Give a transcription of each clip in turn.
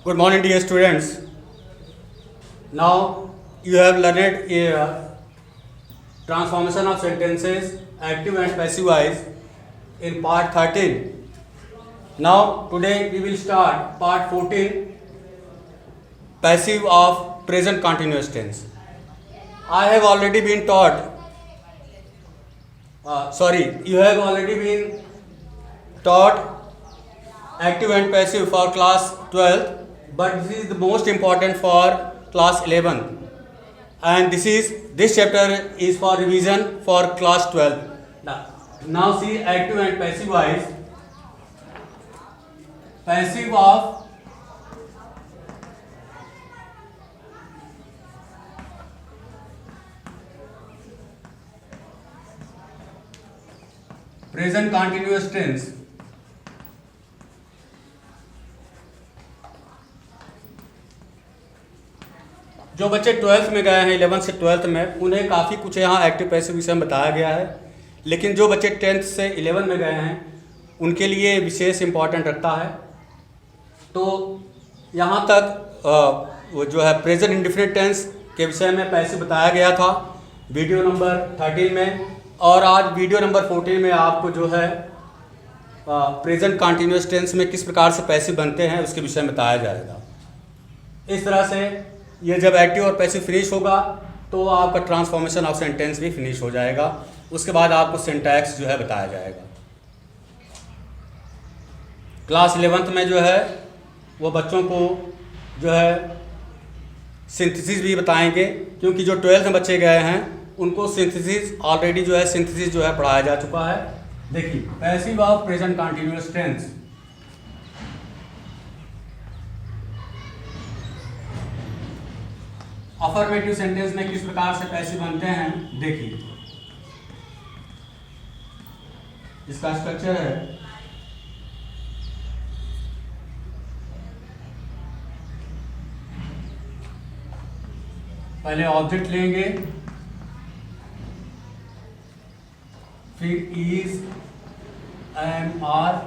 Good morning, dear students. Now you have learned a transformation of sentences, active and passive voice, in part 13. Now today we will start part 14, passive of present continuous tense. I have already been taught. You have already been taught active and passive for class 12th, but this is the most important for class 11, and this chapter is for revision for class 12. Now see active and passive voice. Passive of present continuous tense. जो बच्चे 12th में गए हैं 11th से 12th में, उन्हें काफ़ी कुछ यहाँ एक्टिव पैसिव विषय में बताया गया है, लेकिन जो बच्चे 10th से 11 में गए हैं उनके लिए विशेष इम्पॉर्टेंट रखता है। तो यहाँ तक वो जो है प्रेजेंट इंडिफिनिट टेंस के विषय में पैसिव बताया गया था वीडियो नंबर 13 में, और आज वीडियो नंबर 14 में आपको जो है प्रेजेंट कंटिन्यूअस टेंस में किस प्रकार से पैसिव बनते हैं उसके विषय में बताया जाएगा। इस तरह से ये जब एक्टिव और पैसिव फिनिश होगा तो आपका ट्रांसफॉर्मेशन ऑफ सेंटेंस भी फिनिश हो जाएगा। उसके बाद आपको सिंटैक्स जो है बताया जाएगा। क्लास 11th में जो है वो बच्चों को जो है सिंथेसिस भी बताएंगे, क्योंकि जो 12th में बच्चे गए हैं उनको सिंथेसिस ऑलरेडी जो है पढ़ाया जा चुका है। देखिए passive of present continuous tense. Affirmative sentence में किस प्रकार से पैसिव बनते हैं देखिए। इसका स्ट्रक्चर है, पहले ऑब्जेक्ट लेंगे, फिर इज, एम, आर,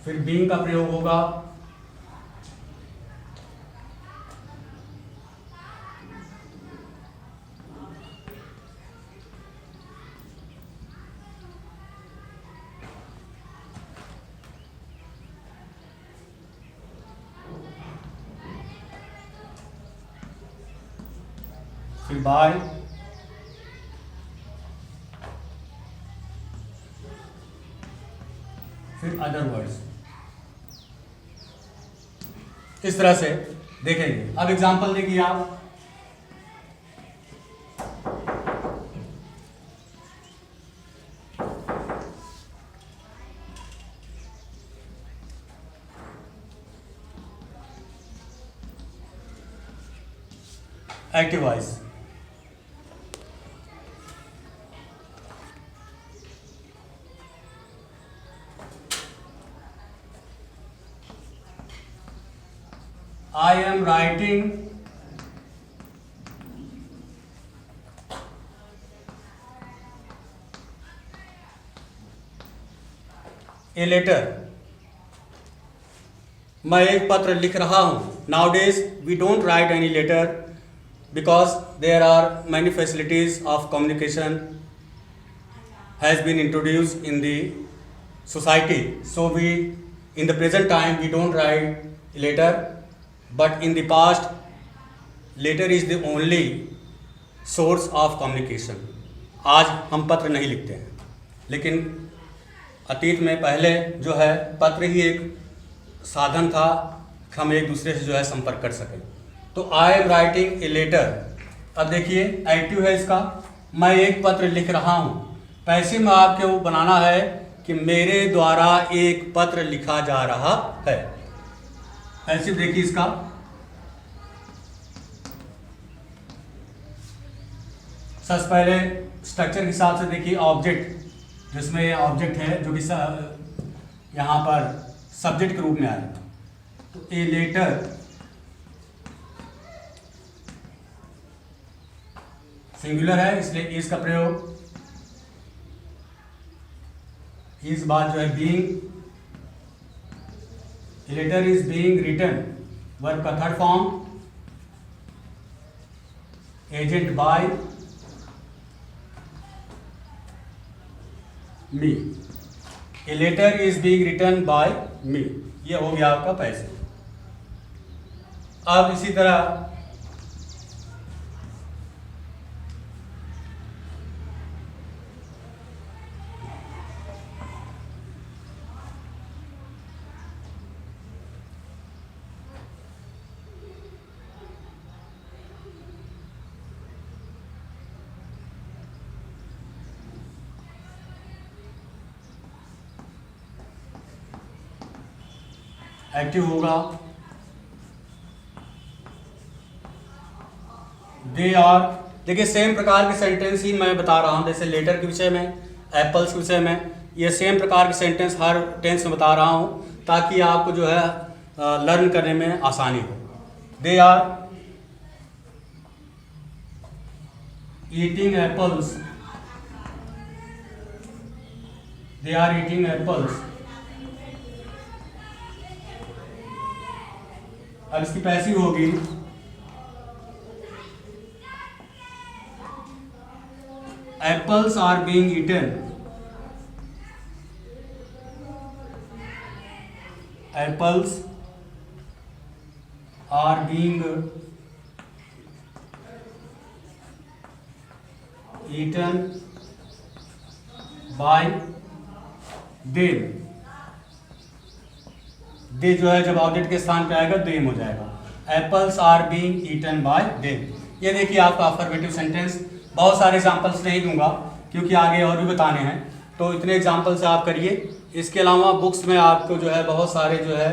फिर बीइंग का प्रयोग होगा, फिर बाय, फिर अदर वर्ड्स। इस तरह से देखेंगे। अब एग्जांपल देखिए आप, active voice. I am writing a letter. मैं एक पत्र लिख रहा हूँ। Nowadays we don't write any letter because there are many facilities of communication has been introduced in the society. So in the present time we don't write letter. But in the past, letter is the only source of communication. आज हम पत्र नहीं लिखते हैं, लेकिन अतीत में पहले जो है पत्र ही एक साधन था, हम एक दूसरे से जो है संपर्क कर सकें। तो I am writing a letter. अब देखिए एक्टिव है इसका, मैं एक पत्र लिख रहा हूँ। पैसिव में आपको बनाना है कि मेरे द्वारा एक पत्र लिखा जा रहा है। पैसिव देखिए इसका, सबसे पहले स्ट्रक्चर के हिसाब से देखिए ऑब्जेक्ट, जिसमें ये ऑब्जेक्ट है जो कि यहाँ पर सब्जेक्ट के रूप में आएगा। तो ए लेटर सिंगुलर है इसलिए इज का प्रयोग, इस बात जो है being, letter is being written, verb का third form agent by me, a letter is being written by me, ये हो गया आपका पैसे। अब इसी तरह एक्टिव होगा दे आर। देखिए सेम प्रकार के सेंटेंस ही मैं बता रहा हूं, जैसे लेटर के विषय में, एप्पल्स के विषय में, ये सेम प्रकार के सेंटेंस हर टेंस में बता रहा हूं ताकि आपको जो है लर्न करने में आसानी हो। They are eating apples, they are eating apples. अब इसकी पैसिव होगी apples are being eaten, apples are being eaten by them. They जो है जब ऑब्जेक्ट के स्थान पे आएगा देम हो जाएगा। Apples are being eaten by them. ये देखिए आपका अफर्मेटिव सेंटेंस। बहुत सारे एग्जांपल्स नहीं दूंगा क्योंकि आगे और भी बताने हैं, तो इतने एग्जांपल से आप करिए। इसके अलावा बुक्स में आपको जो है बहुत सारे जो है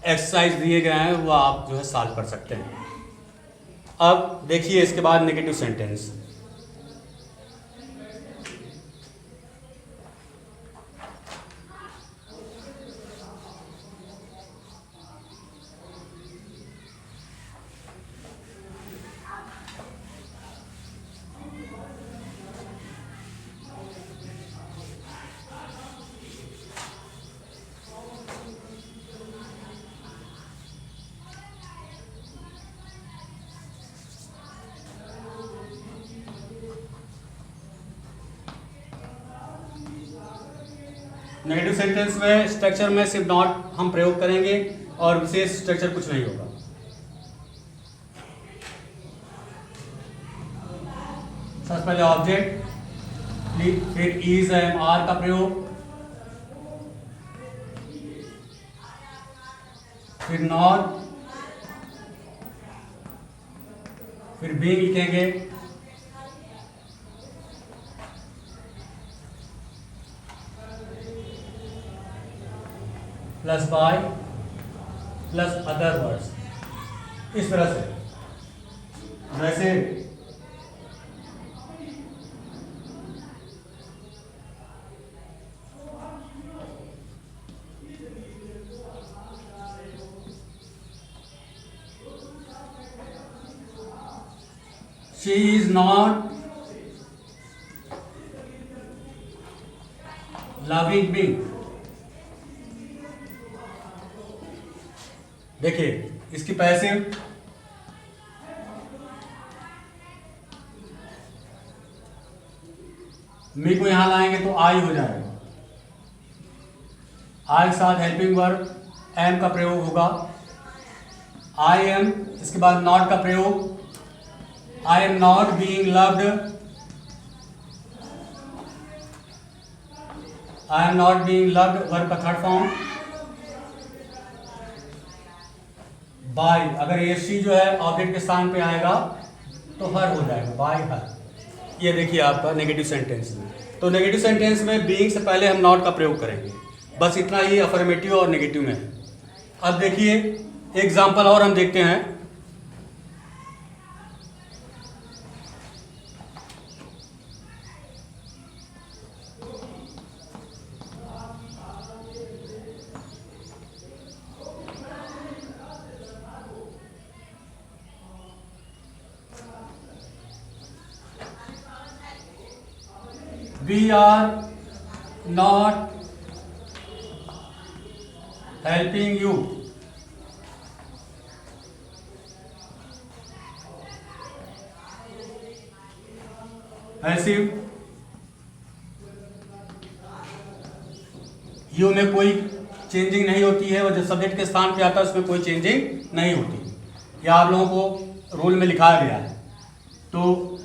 एक्सरसाइज दिए गए हैं, वो आप जो है सॉल्व कर सकते हैं। अब देखिए इसके बाद नेगेटिव सेंटेंस। नेगेटिव सेंटेंस में स्ट्रक्चर में सिर्फ नॉट हम प्रयोग करेंगे और विशेष स्ट्रक्चर कुछ नहीं होगा। सबसे पहले ऑब्जेक्ट, फिर इज एम आर का प्रयोग, फिर नॉट, फिर बीइंग लिखेंगे, plus by plus other words. इस तरह से वैसे she is not loving me। देखिए इसकी पैसिव मी को यहां लाएंगे तो आई हो जाएगा। आई के साथ हेल्पिंग वर्ब एम का प्रयोग होगा। आई एम, इसके बाद नॉट का प्रयोग, I am not being loved, I am not being loved verb का थर्ड फॉर्म। बाय, अगर ये सी जो है ऑब्जेक्ट के स्थान पे आएगा तो हर हो जाएगा, बाय हर। ये देखिए आपका नेगेटिव सेंटेंस में। तो नेगेटिव सेंटेंस में बीइंग से पहले हम नॉट का प्रयोग करेंगे, बस इतना ही अफर्मेटिव और नेगेटिव में है। अब देखिए एग्जाम्पल और हम देखते हैं। We are not helping you, passive, you में कोई चेंजिंग नहीं होती है और जो सब्जेक्ट के स्थान पे आता है उसमें कोई चेंजिंग नहीं होती। यह आप लोगों को रूल में लिखाया गया है। तो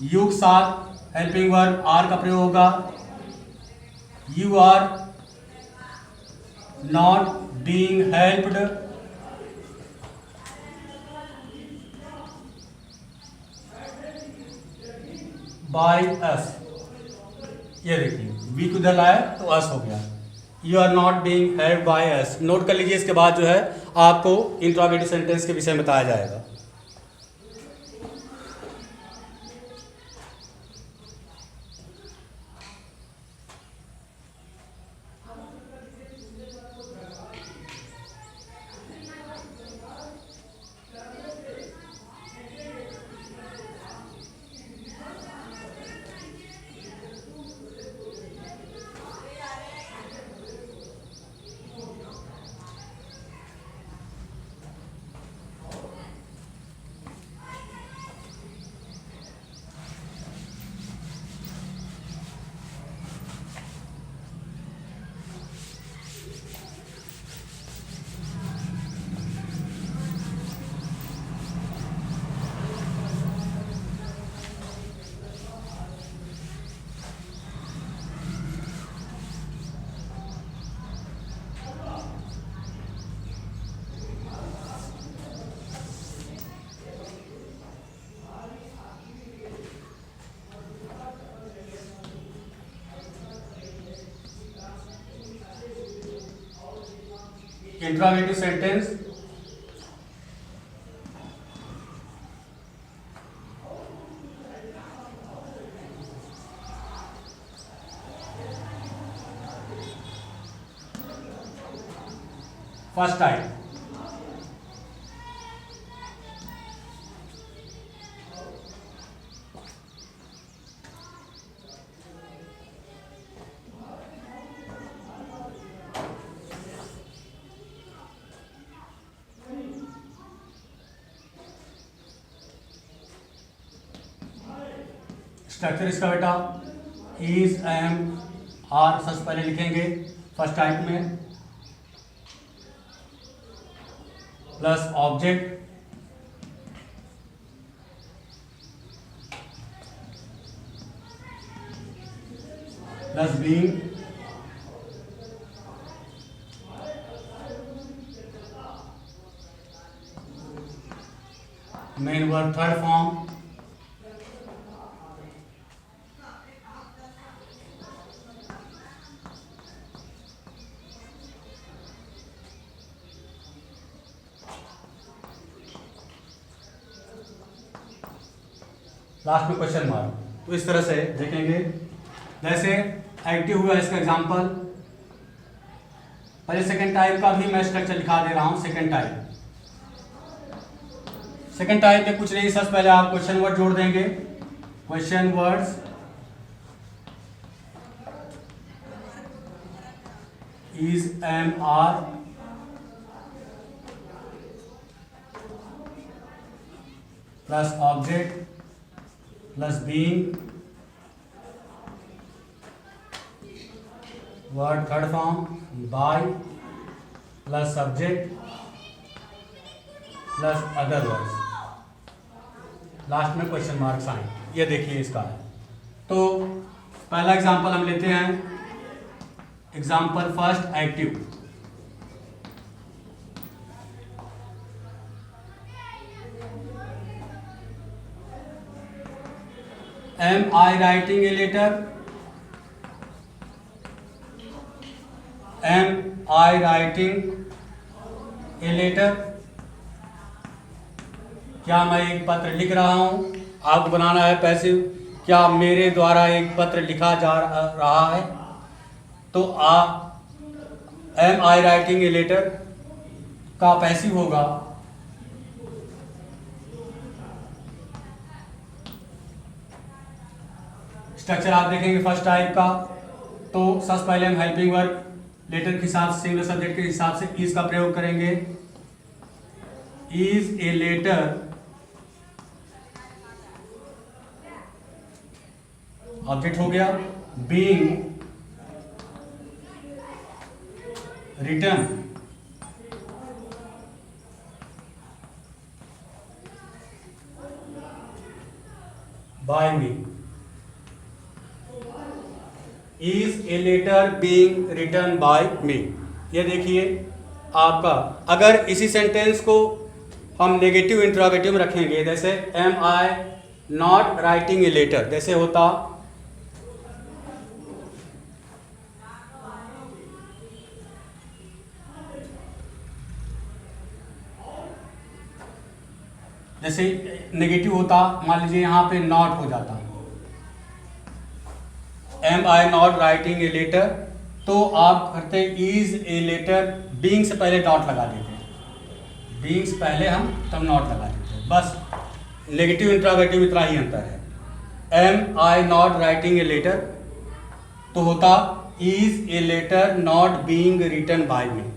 यू के साथ हेल्पिंग वर्ब आर का प्रयोग होगा। You are not being helped by us. ये देखिए वी को इधर लाया तो अस हो गया। You are not being helped by us. Note कर लीजिए, इसके बाद जो है आपको इंट्रोगेटिव सेंटेंस के विषय में बताया जाएगा। Interrogative sentence first type. Structure इसका बेटा इज, एम, आर सबसे पहले लिखेंगे फर्स्ट टाइप में, plus object plus being main verb third form, last में क्वेश्चन मार्क। तो इस तरह से देखेंगे, जैसे एक्टिव हुआ इसका एग्जांपल। पहले सेकंड टाइप का भी मैं स्ट्रक्चर लिखा दे रहा हूं। सेकंड टाइप में कुछ नहीं, सबसे पहले आप क्वेश्चन वर्ड जोड़ देंगे। Question words is, am, are plus object plus being word third form by plus subject plus other words, last में क्वेश्चन मार्क साइन। ये देखिए इसका है। तो पहला एग्जांपल हम लेते हैं, example first active. Am I writing a letter? Am I writing a letter? क्या मैं एक पत्र लिख रहा हूं? आपको बनाना है पैसिव। क्या मेरे द्वारा एक पत्र लिखा जा रहा है? तो am I writing a letter का पैसिव होगा स्ट्रक्चर। आप देखेंगे फर्स्ट टाइप का, तो सबसे पहले हम हेल्पिंग वर्ब लेटर के हिसाब से, सिंगुलर सब्जेक्ट के हिसाब से इज का प्रयोग करेंगे। इज ए लेटर, ऑब्जेक्ट हो गया, being return by me. Is a letter being return by me. ये देखिए आपका, अगर इसी सेंटेंस को हम नेगेटिव इंट्रोगेटिव में रखेंगे, जैसे am I not writing a letter, जैसे होता जैसे नेगेटिव होता, मान लीजिए यहां पे नॉट हो जाता, am I not writing a letter, तो आप करते इज ए लेटर, बीइंग से पहले नॉट लगा देते, बीइंग से पहले हम तब नॉट लगा देते, बस नेगेटिव इंट्रोगेटिव इतना ही अंतर है। Am I not writing a letter तो होता is a letter not being written by me.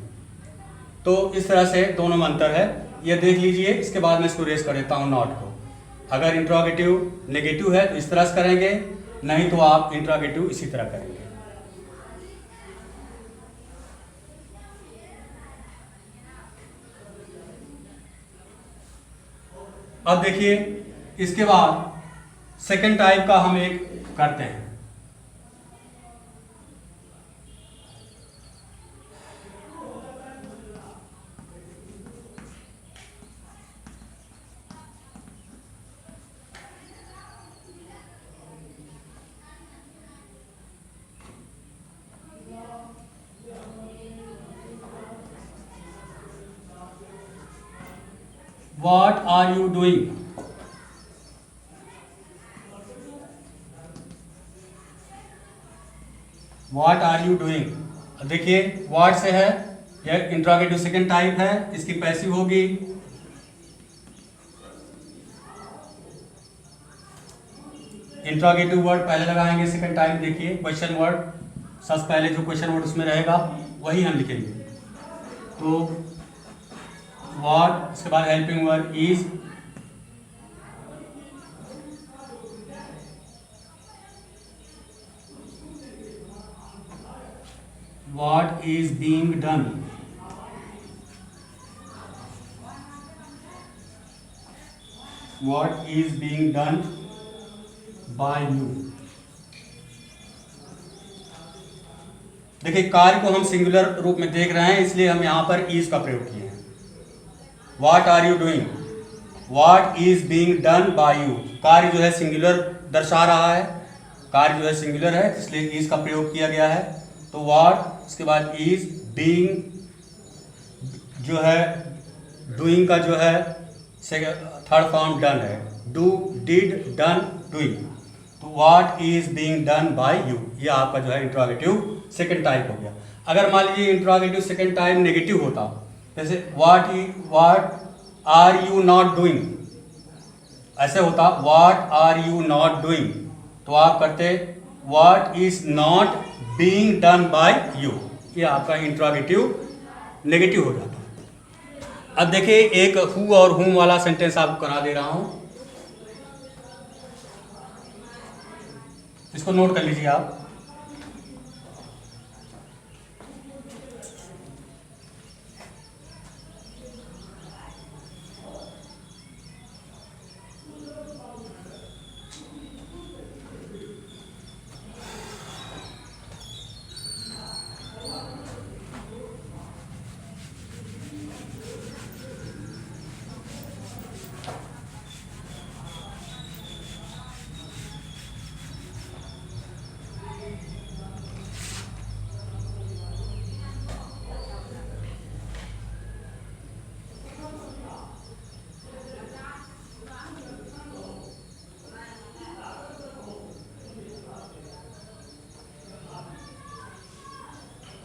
तो इस तरह से दोनों में अंतर है, ये देख लीजिए। इसके बाद मैं इसको रेस कर देता हूँ नॉट को। अगर इंट्रोगेटिव नेगेटिव है तो इस तरह से करेंगे, नहीं तो आप इंट्रोगेटिव इसी तरह करेंगे। अब देखिए इसके बाद सेकंड टाइप का हम एक करते हैं। What are you doing? What are you doing? देखिए what से है, यह इंट्रोगेटिव सेकंड टाइप है, इसकी पैसिव होगी। इंट्रोगेटिव वर्ड पहले लगाएंगे, सेकंड टाइप देखिए क्वेश्चन वर्ड, सबसे पहले जो क्वेश्चन वर्ड उसमें रहेगा वही हम लिखेंगे। तो व्हाट, इसके बाद helping word is, what is being done, what is being done by you. देखिए कार्य को हम सिंगुलर रूप में देख रहे हैं, इसलिए हम यहां पर इज का प्रयोग किए हैं। What are you doing? What is being done by you? कार्य जो है सिंगुलर दर्शा रहा है, कार्य जो है सिंगुलर है, इसलिए is का प्रयोग किया गया है। तो what, इसके बाद is, being जो है doing का जो है थर्ड फॉर्म डन है, do, did, done, doing। तो what is being done by you, ये आपका जो है इंट्रोगेटिव सेकंड टाइप हो गया। अगर मान लीजिए इंट्रोगेटिव सेकंड टाइप नेगेटिव होता, जैसे what are you not doing, ऐसे होता what are you not doing, तो आप करते what is not being done by you, ये आपका इंट्रोगेटिव नेगेटिव हो जाता। अब देखिए एक who और whom वाला सेंटेंस आपको करा दे रहा हूं, इसको नोट कर लीजिए आप।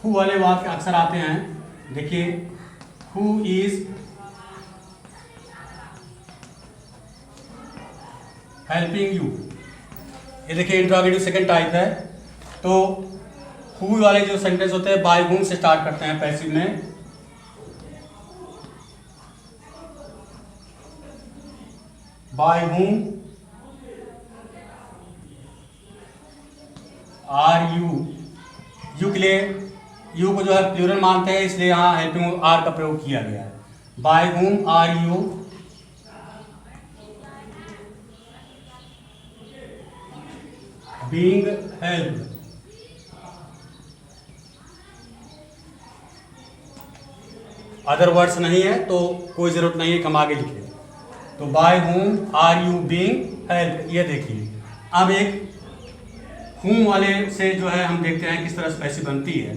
हु वाले वाक्य अक्सर आते हैं। देखिए हु इज हेल्पिंग यू, ये देखिए इंट्रोगेटिव सेकंड टाइप है। तो हु वाले जो सेंटेंस होते हैं बाय हुम से स्टार्ट करते हैं पैसिव में। बाय हुम आर यू के लिए यू को जो है प्लूरल मानते हैं, इसलिए यहाँ हेल्पिंग आर का प्रयोग किया गया है। By whom are you being helped. Other words नहीं है तो कोई जरूरत नहीं है कि हम आगे लिखें। तो bye whom are you being helped, ये देखिए। अब एक हुम वाले से जो है हम देखते हैं किस तरह से पैसिव बनती है।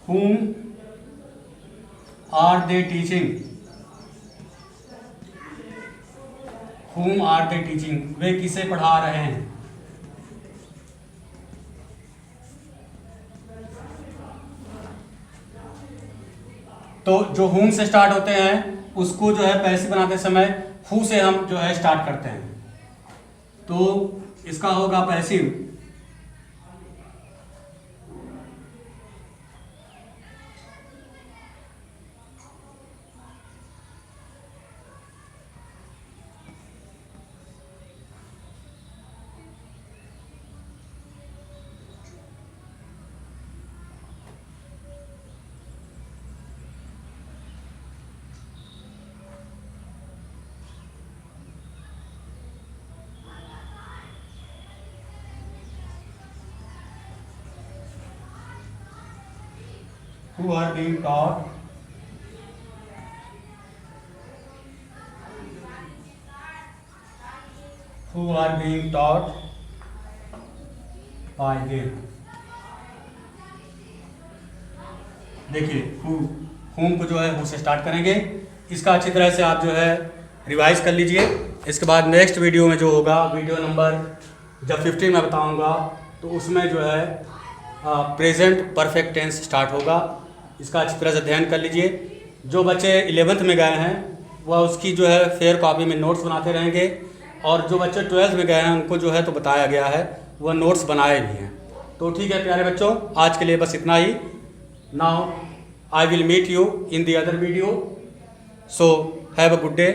Whom are they teaching, whom are they teaching, वे किसे पढ़ा रहे हैं। तो जो हुम से स्टार्ट होते हैं उसको जो है पैसिव बनाते समय हु से हम जो है स्टार्ट करते हैं। तो इसका होगा passive who are being taught, who are being taught by them। देखिए whom को जो है who से स्टार्ट करेंगे। इसका अच्छी तरह से आप जो है रिवाइज कर लीजिए। इसके बाद नेक्स्ट वीडियो में जो होगा, वीडियो नंबर जब 15 में बताऊंगा, तो उसमें जो है प्रेजेंट परफेक्ट टेंस स्टार्ट होगा। इसका अच्छी तरह से ध्यान कर लीजिए। जो बच्चे 11th में गए हैं वह उसकी जो है फेयर कॉपी में नोट्स बनाते रहेंगे, और जो बच्चे 12th में गए हैं उनको जो है तो बताया गया है, वह नोट्स बनाए भी हैं। तो ठीक है प्यारे बच्चों, आज के लिए बस इतना ही। Now I will meet you in the other video, so have a good day.